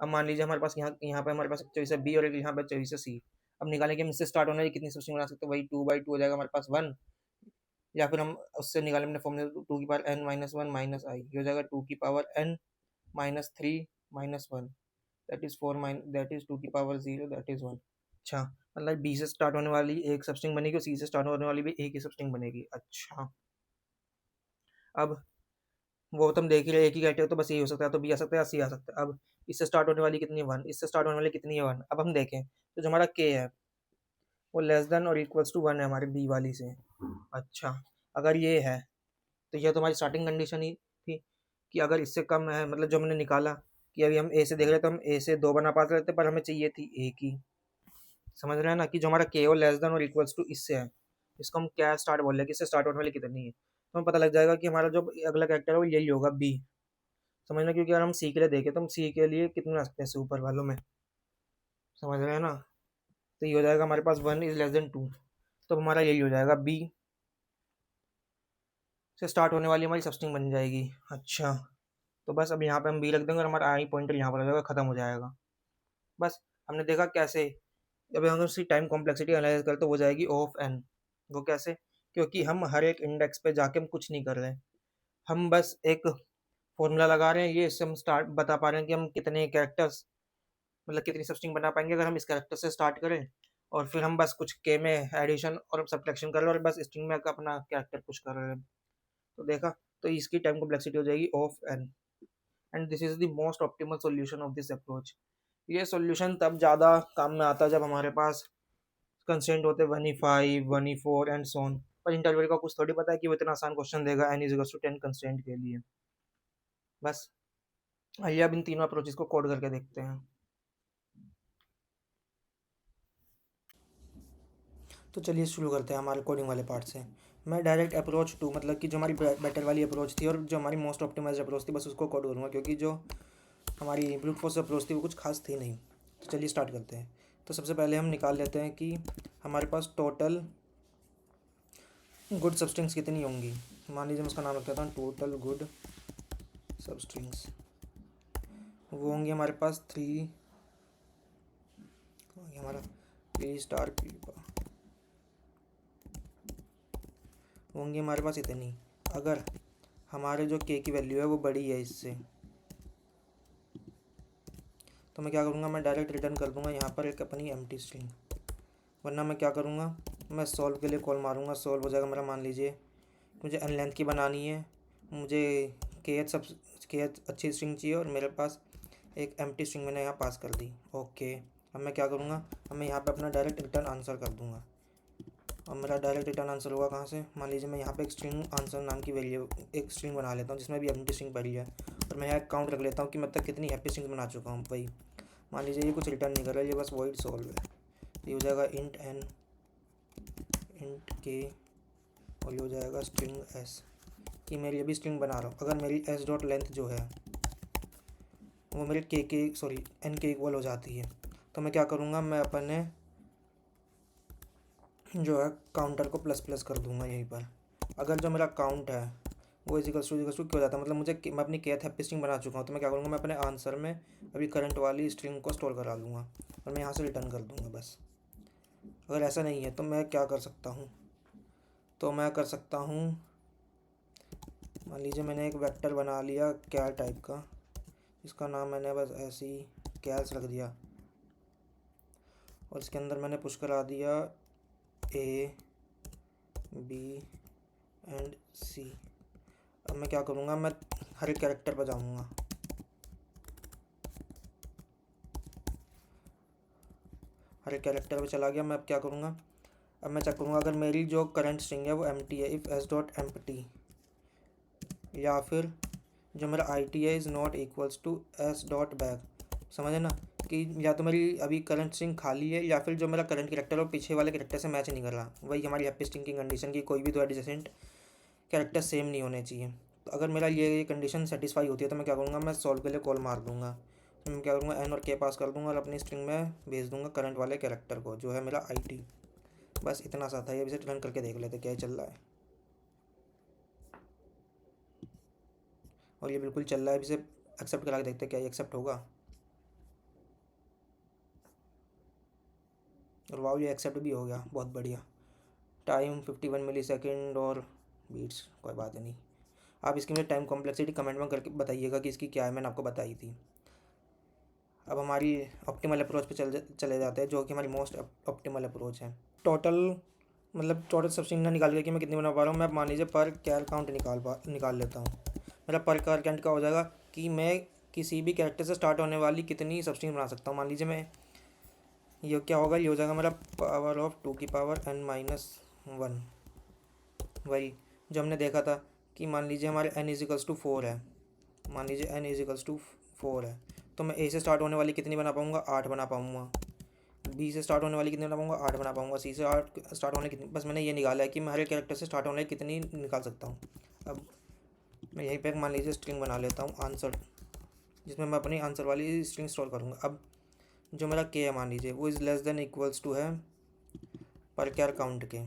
[SPEAKER 1] अब मान लीजिए हमारे पास यहाँ यहाँ पे हमारे पास चॉइस है बी, और एक यहाँ पे चॉइस है सी। अब निकालेंगे हम इससे स्टार्ट होने वाली कितनी सब स्ट्रिंग बना सकते हैं? वही 2/2 हो जाएगा हमारे पास 1, या फिर हम उससे निकालें अपने फॉर्मूले 2 की पावर n माइनस 1 माइनस आई, ये हो जाएगा 2 की power n minus 3 minus 1 that is 4 that is 2 की पावर 0 दैट इज 1। अच्छा, मतलब बी से स्टार्ट होने वाली एक सब स्ट्रिंग बनेगी और सी से स्टार्ट होने वाली भी एक ही सब स्ट्रिंग बनेगी। अच्छा, अब वो तो हम देख ही रहे, एक ही कैरेक्टर तो बस यही हो सकता है, तो बी आ सकता है या सी आ सकता है। अब इससे स्टार्ट होने वाली कितनी है? 1, इससे स्टार्ट होने वाली कितनी है? 1। अब हम देखें तो जो हमारा के है वो लेस देन और इक्वल्स टू 1 है हमारे बी वाली से। अच्छा, अगर ये है तो ये तो हमारी स्टार्टिंग कंडीशन ही थी कि अगर इससे कम है, मतलब जो हमने निकाला कि अभी हम ए से देख रहे थे, हम ए से 2 बना पाते थे, पर हमें चाहिए थी ए की। समझ रहे हैं ना, कि जो हमारा के ओ लेस देन और इक्वल्स टू इससे है, इसको हम क्या स्टार्ट बोल रहे हैं कि इससे स्टार्ट होने वाली कितनी है, तो हमें पता लग जाएगा कि हमारा जो अगला कैरेक्टर है वो यही होगा, बी। समझना, क्योंकि अगर हम सी के लिए देखें तो हम सी के लिए कितने बना सकते हैं? इससे ऊपर वालों में, समझ रहे हैं ना, तो ये हो जाएगा हमारे पास 1 इज़ लेस देन 2, तो हमारा यही हो जाएगा, बी से स्टार्ट होने वाली हमारी सब स्ट्रिंग बन जाएगी। अच्छा, तो बस अब यहाँ पे हम बी रख देंगे और हमारा आई पॉइंटर यहाँ पर हो जाएगा, ख़त्म हो जाएगा। बस हमने देखा कैसे। जब हम उसकी टाइम कॉम्प्लेक्सिटी एनालाइज करें तो वो जाएगी O ऑफ n। वो कैसे? क्योंकि हम हर एक इंडेक्स पे जाके हम कुछ नहीं कर रहे हैं, हम बस एक फॉर्मूला लगा रहे हैं। ये इससे हम स्टार्ट बता पा रहे हैं कि हम कितने कैरेक्टर्स, मतलब कितनी सब स्ट्रिंग बना पाएंगे अगर हम इस कैरेक्टर से स्टार्ट करें, और फिर हम बस कुछ के में एडिशन और सब्ट्रैक्शन कर रहे हैं और बस स्ट्रिंग में अपना कैरेक्टर पुश कर रहे हैं। तो देखा, तो इसकी टाइम कॉम्प्लेक्सिटी हो जाएगी O of n, and this is the most optimal solution of this approach. ये सॉल्यूशन तब ज़्यादा काम में आता है जब हमारे पास कंस्ट्रेंट होते 1E5, 1E4 and so on. पर इंटरवल का कुछ थोड़ी पता है कि वो इतना आसान क्वेश्चन देगा n is equal to 10 constraint के लिए। बस आइए अब इन तीनों अप्रोचेस को कोड करके देखते हैं। तो चलिए शुरू करते हैं हमारे कोडिंग वाले पार्ट से। मैं डायरेक्ट अप्रोच टू, मतलब कि जो हमारी बेटर वाली अप्रोच थी और जो हमारी मोस्ट ऑप्टिमाइज्ड अप्रोच थी, बस उसको कोड करूँगा, क्योंकि जो हमारी ब्रूट फोर्स अप्रोच थी वो कुछ खास थी नहीं। तो चलिए स्टार्ट करते हैं। तो सबसे पहले हम निकाल लेते हैं कि हमारे पास टोटल गुड सबस्ट्रिंग्स कितनी होंगी। मान लीजिए मैं उसका नाम रख देता हूँ टोटल गुड सबस्ट्रिंग्स। वो होंगे हमारे पास 3, हमारा P स्टार P होंगी हमारे पास इतनी। अगर हमारे जो के की वैल्यू है वो बड़ी है इससे, तो मैं क्या करूँगा, मैं डायरेक्ट रिटर्न कर दूँगा यहाँ पर एक अपनी एम्प्टी स्ट्रिंग। वरना मैं क्या करूँगा, मैं सॉल्व के लिए कॉल मारूँगा, सॉल्व हो जाएगा मेरा। मान लीजिए मुझे n लेंथ की बनानी है, मुझे के अच्छी स्ट्रिंग चाहिए और मेरे पास एक एम्प्टी स्ट्रिंग मैंने यहाँ पास कर दी। ओके, अब मैं क्या करूँगा, अब मैं यहाँ पे अपना डायरेक्ट रिटर्न आंसर कर दूँगा। अब मेरा डायरेक्ट रिटर्न आंसर होगा कहाँ से, मान लीजिए मैं यहाँ पे एक स्ट्रिंग आंसर नाम की वैल्यू एक स्ट्रिंग बना लेता हूँ जिसमें भी एम्प्टी स्ट्रिंग पड़ी है, और मैं यहाँ काउंट रख लेता हूँ कि मैं तक कितनी हैप्पी स्ट्रिंग बना चुका हूँ। भाई मान लीजिए ये कुछ रिटर्न नहीं कर रहा है, ये बस वॉइड सॉल्व है। ये हो जाएगा इंट n, इंट k, और ये हो जाएगा स्ट्रिंग s, कि मेरी अभी स्ट्रिंग बना रहा हूँ। अगर मेरी s डॉट लेंथ जो है वो मेरे n के इक्वल हो जाती है, तो मैं क्या करूँगा, मैं अपने जो है काउंटर को प्लस प्लस कर दूंगा यहीं पर। अगर जो मेरा काउंट है वो इजिकल्स टू क्यों हो जाता है, मतलब मैं अपनी केथ हैप्पी स्ट्रिंग बना चुका हूँ, तो मैं क्या करूँगा, मैं अपने आंसर में अभी करंट वाली स्ट्रिंग को स्टोर करा लूँगा और मैं यहाँ से रिटर्न कर दूँगा बस। अगर ऐसा नहीं है तो मैं क्या कर सकता हूँ, तो मैं कर सकता हूँ, मान लीजिए मैंने एक वेक्टर बना लिया कैर टाइप का, इसका नाम मैंने बस ऐसे ही कैल्स रख दिया, और इसके अंदर मैंने पुश करा दिया A, B एंड C। अब मैं क्या करूँगा, मैं हर एक कैरेक्टर पर जाऊँगा, हर एक कैरेक्टर पे चला गया। मैं अब क्या करूँगा, अब मैं चेक करूँगा अगर मेरी जो करंट स्ट्रिंग है वो एम्प्टी है, इफ़ s डॉट एम्प्टी, या फिर जो मेरा IT है is not equals to s dot back. समझे ना, कि या तो मेरी अभी करंट स्ट्रिंग खाली है या फिर जो मेरा करंट कैरेक्टर है वो पीछे वाले कैरेक्टर से मैच नहीं कर रहा। वही हमारी हैप्पी स्ट्रिंग की कंडीशन की कोई भी दो एडजेसेंट कैरेक्टर सेम नहीं होने चाहिए। तो अगर मेरा ये कंडीशन सेटिस्फाई होती है तो मैं क्या करूँगा, मैं सॉल्व के लिए कॉल मार दूँगा। तो मैं क्या करूँगा, n और k पास कर दूँगा और अपनी स्ट्रिंग में भेज दूँगा करंट वाले कैरेक्टर को जो है मेरा IT। बस इतना सा था। ये इसे रन करके देख लेते क्या चल रहा है। और ये बिल्कुल चल रहा है, इसे एक्सेप्ट करा के देखते क्या ये एक्सेप्ट होगा। और वाह, ये एक्सेप्ट भी हो गया, बहुत बढ़िया। टाइम 51 मिली सेकेंड और बीट्स, कोई बात नहीं। आप इसकी मुझे टाइम कॉम्प्लेक्सिटी कमेंट में करके बताइएगा कि इसकी क्या है, मैंने आपको बताई थी। अब हमारी ऑप्टिमल अप्रोच पे चले जाते हैं, जो कि हमारी मोस्ट ऑप्टिमल अप्रोच है। टोटल मतलब टोटल सबस्ट्रिंग निकाल के कि मैं कितनी बना पा रहा हूँ, मैं मान लीजिए पर कैर काउंट निकाल लेता हूँ। मेरा पर कैर काउंट क्या हो जाएगा कि मैं किसी भी कैरेक्टर से स्टार्ट होने वाली कितनी सबस्ट्रिंग बना सकता हूँ। मान लीजिए मैं, ये क्या होगा, ये हो जाएगा मेरा पावर ऑफ 2 की पावर n-1। वही जो हमने देखा था कि मान लीजिए हमारे n इजिकल्स टू 4 है, मान लीजिए n इजिकल्स टू 4 है, तो मैं A से स्टार्ट होने वाली कितनी बना पाऊँगा, 8 बना पाऊँगा। B से स्टार्ट होने वाली कितनी बना पाऊँगा, 8 बना पाऊँगा। C से 8 स्टार्ट होने कितनी, बस मैंने ये निकाला है कि मैं हर एक कैरेक्टर से स्टार्ट होने वाली कितनी निकाल सकता हूँ। अब मैं यहीं पे मान लीजिए स्ट्रिंग बना लेता हूँ आंसर, जिसमें मैं अपनी आंसर वाली स्ट्रिंग स्टोर करूँगा। अब जो मेरा के है मान लीजिए वो is less than equals to है पर कैर काउंट के।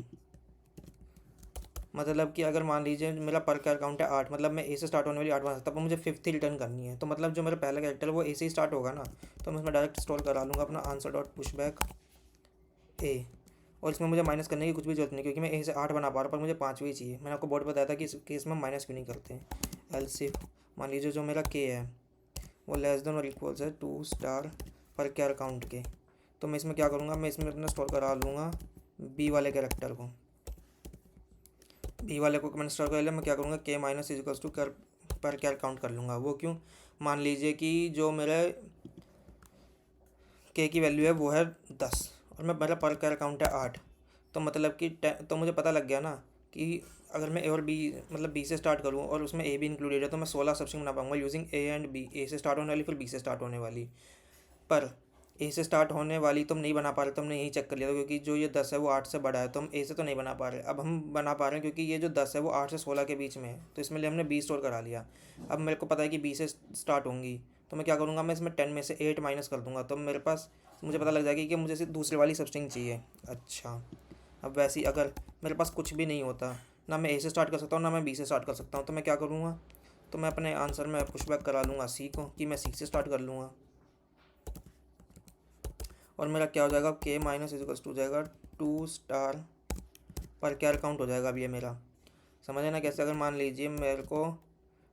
[SPEAKER 1] मतलब कि अगर मान लीजिए मेरा पर कैर काउंट है 8, मतलब मैं ए से स्टार्ट होने वाली 8 बना सकता हूँ, पर मुझे 5th ही रिटर्न करनी है। तो मतलब जो मेरा पहला कैरेक्टर है वो ए से ही स्टार्ट होगा ना, तो मैं इसमें डायरेक्ट स्टोर करा लूँगा अपना आंसर डॉट पुश बैक ए। और इसमें मुझे माइनस करने की कुछ भी जरूरत नहीं, क्योंकि मैं ए से 8 बना पा रहा हूँ, पर मुझे 5 चाहिए। मैंने आपको बोर्ड बताया था कि इस केस में माइनस क्यों नहीं करते हैं। एल्स इफ मान लीजिए जो मेरा के है वो लेस देन और इक्वल्स है 2 स्टार पर कैर काउंट के, तो मैं इसमें क्या करूँगा, मैं इसमें अपना स्टोर करा लूँगा बी वाले कैरेक्टर को। बी वाले को मैंने स्टोर कर लिया, मैं क्या करूँगा के माइनस इजिकल्स टू कर पर कैर काउंट कर लूँगा। वो क्यों, मान लीजिए कि जो मेरे के की वैल्यू है वो है 10 और मैं मेरा पर कैर काउंट है 8, तो मतलब कि तो मुझे पता लग गया ना कि अगर मैं ए और बी मतलब बी से स्टार्ट करूँ और उसमें ए भी इंक्लूडेड है, तो मैं 16 सबस्ट्रिंग बना पाऊंगा यूजिंग ए एंड बी। ए से स्टार्ट होने वाली फिर बी से स्टार्ट होने वाली। पर ए से स्टार्ट होने वाली तो हम नहीं बना पा रहे, तो हमने यही चेक कर लिया था, क्योंकि जो ये 10 है वो 8 से बड़ा है, तो हम ए से तो नहीं बना पा रहे। अब हम बना पा रहे हैं क्योंकि ये जो 10 है वो 8 से 16 के बीच में है, तो इसमें लिए हमने बी स्टोर करा लिया। अब मेरे को पता है कि बी से स्टार्ट होंगी, तो मैं क्या करूँगा, मैं इसमें 10 में से 8 माइनस कर दूंगा, तो मेरे पास मुझे पता लग जाएगा कि मुझे सिर्फ दूसरी वाली सबस्ट्रिंग चाहिए। अच्छा, अब वैसे ही अगर मेरे पास कुछ भी नहीं होता, ना मैं ए से स्टार्ट कर सकता हूँ ना मैं बी से स्टार्ट कर सकता हूँ, तो मैं क्या करूँगा, तो मैं अपने आंसर में पुशबैक करा लूँगा सी को, कि मैं सी से स्टार्ट कर लूँगा। और मेरा क्या हो जाएगा, के माइनस इजिकल्स टू हो जाएगा 2 स्टार पर कैर काउंट हो जाएगा। अब ये मेरा समझे ना कैसे, अगर मान लीजिए मेरे को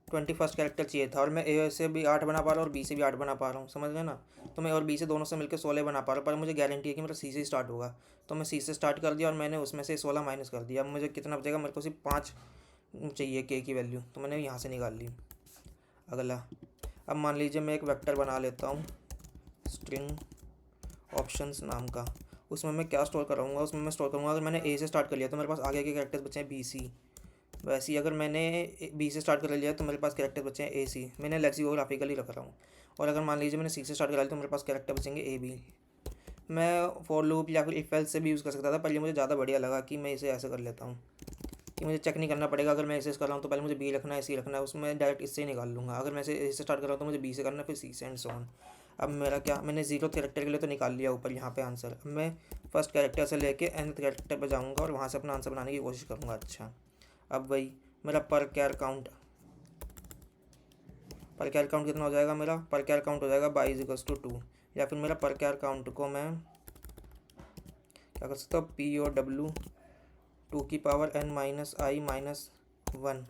[SPEAKER 1] 21st कैरेक्टर चाहिए था और मैं ए से भी 8 बना पा रहा हूँ और बी से भी 8 बना पा रहा हूँ, समझ गए ना। तो मैं और बी से दोनों से मिलकर 16 बना पा रहा हूँ, पर मुझे गारंटी है कि मेरा सी से स्टार्ट होगा, तो मैं सी से स्टार्ट कर दिया और मैंने उसमें से 16 माइनस कर दिया। अब मुझे कितना बचेगा, मेरे को सिर्फ 5 चाहिए के की वैल्यू, तो मैंने यहाँ से निकाल ली। अगला, अब मान लीजिए मैं एक वेक्टर बना लेता हूँ स्ट्रिंग ऑप्शंस नाम का। उसमें मैं क्या स्टोर कराऊंगा, उसमें मैं स्टोर करूँगा, अगर मैंने ए से स्टार्ट कर लिया तो मेरे पास आगे के कैरेक्टर्स बचे हैं बी सी। वैसे ही अगर मैंने बी से स्टार्ट कर लिया तो मेरे पास कैरेक्टर बचे हैं ए सी। मैंने लेक्सिकोग्राफिकली रख रहा हूँ। और अगर मान लीजिए मैंने सी से स्टार्ट कर लिया तो मेरे पास कैरेक्टर बचेंगे ए बी। मैं फॉर लूप या फिर इफ एल्स से भी यूज़ कर सकता था, पर ये मुझे ज़्यादा बढ़िया लगा कि मैं इसे ऐसे कर लेता हूँ कि मुझे चेक नहीं करना पड़ेगा। अगर मैं ऐसे कर रहा हूँ तो पहले मुझे बी रखना है, सी रखना है, उसमें डायरेक्ट इससे ही निकाल लूँगा। अगर मैं ए से स्टार्ट कर रहा हूँ तो मुझे बी से करना है, फिर सी से एंड सो ऑन। अब मेरा क्या, मैंने जीरो कैरेक्टर के लिए तो निकाल लिया ऊपर यहाँ पे आंसर। अब मैं फर्स्ट कैरेक्टर से लेके एंड कैरेक्टर पर जाऊँगा और वहाँ से अपना आंसर बनाने की कोशिश करूँगा। अच्छा, अब वही मेरा पर कैर काउंट कितना हो जाएगा, मेरा पर कैर काउंट हो जाएगा बाई इजिकल्स टू 2। या फिर मेरा पर कैर काउंट को मैं क्या कर सकता हूँ, पी ओ डब्ल्यू 2 की पावर n माइनस आई माइनस 1,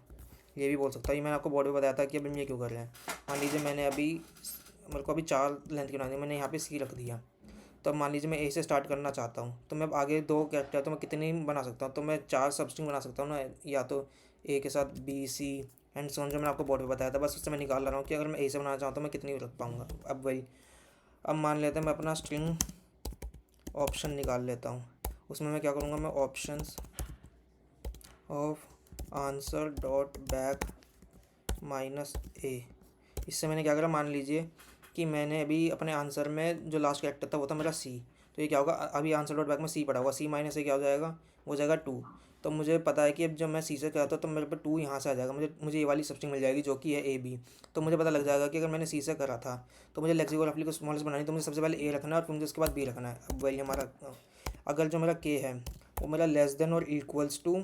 [SPEAKER 1] ये भी बोल सकता हूँ। ये मैंने आपको बोर्ड पे बताया था कि अभी हम ये क्यों कर रहे हैं। मान लीजिए मैंने अभी मेरे को अभी 4 लेंथ की बनानी है, मैंने यहाँ पे सी रख दिया। तो अब मान लीजिए मैं ए से स्टार्ट करना चाहता हूँ, तो मैं अब आगे 2 कैरेक्टर तो मैं कितने बना सकता हूँ, तो मैं 4 सबस्ट्रिंग बना सकता हूँ ना, या तो ए के साथ बी सी एंड सोन, जो मैंने आपको बोर्ड पे बताया था। बस उससे मैं निकाल रहा हूँ कि अगर मैं ए से बनाना चाहूँ तो मैं कितनी रख पाऊँगा। अब वही, अब मान लेते हैं मैं अपना स्ट्रिंग ऑप्शन निकाल लेता हूँ। उसमें मैं क्या करूँगा, मैं options of answer dot back minus a. इससे मैंने क्या करा, मान लीजिए कि मैंने अभी अपने आंसर में जो लास्ट कैरेक्टर था वो था मेरा सी, तो ये क्या होगा, अभी आंसर डॉट बैक में सी पड़ा होगा, सी माइनस ए क्या हो जाएगा, वो हो जाएगा 2। तो मुझे पता है कि अब जब मैं सी से कराता तो मेरे पे 2 यहाँ से आ जाएगा, मुझे ये वाली सबस्ट्रिंग मिल जाएगी जो कि है ए बी। तो मुझे पता लग जाएगा कि अगर मैंने सी से करा था तो मुझे लेक्सिकोग्राफिकली को स्मॉलेस्ट बनानी, तो मुझे सबसे पहले ए रखना है और फिर मुझे उसके बाद बी रखना है। अब वही हमारा, अगर जो मेरा के है वो मेरा लेस देन और इक्वल्स टू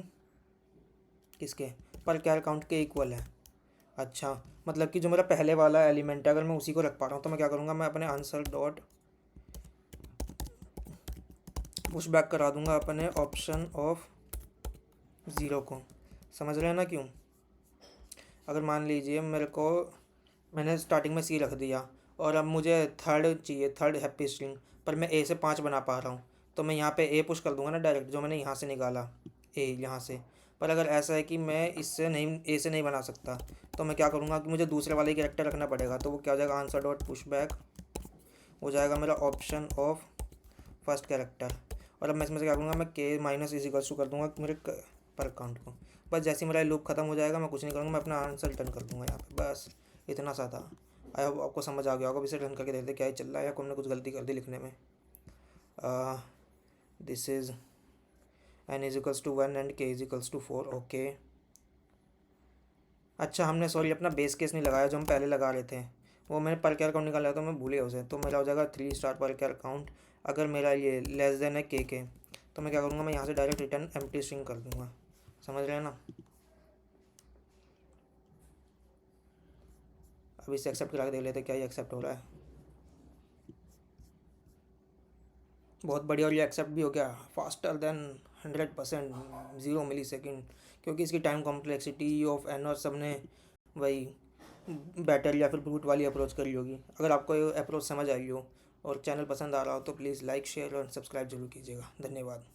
[SPEAKER 1] किसके, पर कैर काउंट के इक्वल है। अच्छा, मतलब कि जो मेरा पहले वाला एलिमेंट है अगर मैं उसी को रख पा रहा हूँ, तो मैं क्या करूँगा, मैं अपने आंसर डॉट पुश बैक करा दूंगा अपने ऑप्शन ऑफ ज़ीरो को। समझ रहे हैं ना क्यों। अगर मान लीजिए मेरे को, मैंने स्टार्टिंग में सी रख दिया और अब मुझे थर्ड चाहिए, थर्ड हैप्पी स्ट्रिंग, पर मैं ए से 5 बना पा रहा हूँ, तो मैं यहाँ पे ए पुश कर दूंगा ना डायरेक्ट, जो मैंने यहाँ से निकाला ए यहाँ से। पर अगर ऐसा है कि मैं इससे नहीं, ए से नहीं बना सकता, तो मैं क्या करूँगा कि मुझे दूसरे वाले कैरेक्टर रखना पड़ेगा। तो वो क्या हो जाएगा, आंसर डॉट पुश बैक हो जाएगा मेरा ऑप्शन ऑफ फर्स्ट कैरेक्टर। और अब मैं इसमें से क्या करूँगा, मैं के माइनस इजिकल्स टू कर दूँगा मेरे पर अकाउंट को। बस जैसे ही मेरा लूप खत्म हो जाएगा मैं कुछ नहीं करूँगा, मैं अपना आंसर रिटर्न कर दूँगा यहाँ पे। बस इतना सा था। आई होप आपको समझ आ गया होगा। अब इसे रन करके देखते क्या ही चल रहा है या हमने कुछ गलती कर दी लिखने में। This is n equals to 1 and k equals to 4। Okay, अच्छा हमने सॉरी अपना बेस केस नहीं लगाया जो हम पहले लगा रहे थे, वो मैंने पर कैर काउंट निकाला तो मैं भूल गया उसे, तो मेरा हो जाएगा 3 स्टार पर कैर काउंट। अगर मेरा ये लेस देन है के तो मैं क्या करूँगा, मैं यहाँ से डायरेक्ट रिटर्न एम्प्टी स्ट्रिंग कर दूँगा। समझ रहे हैं ना। अब इसे एक्सेप्ट करा के देख लेते क्या ये एक्सेप्ट हो रहा है। बहुत बढ़िया, और ये एक्सेप्ट भी हो गया फास्टर देन 100%, 0 मिली सेकेंड, क्योंकि इसकी टाइम कॉम्प्लेक्सिटी ऑफ एन और सब ने वही बैटर या फिर ब्रूट वाली अप्रोच करी होगी। अगर आपको ये अप्रोच समझ आई हो और चैनल पसंद आ रहा हो तो प्लीज़ लाइक शेयर और सब्सक्राइब जरूर कीजिएगा। धन्यवाद।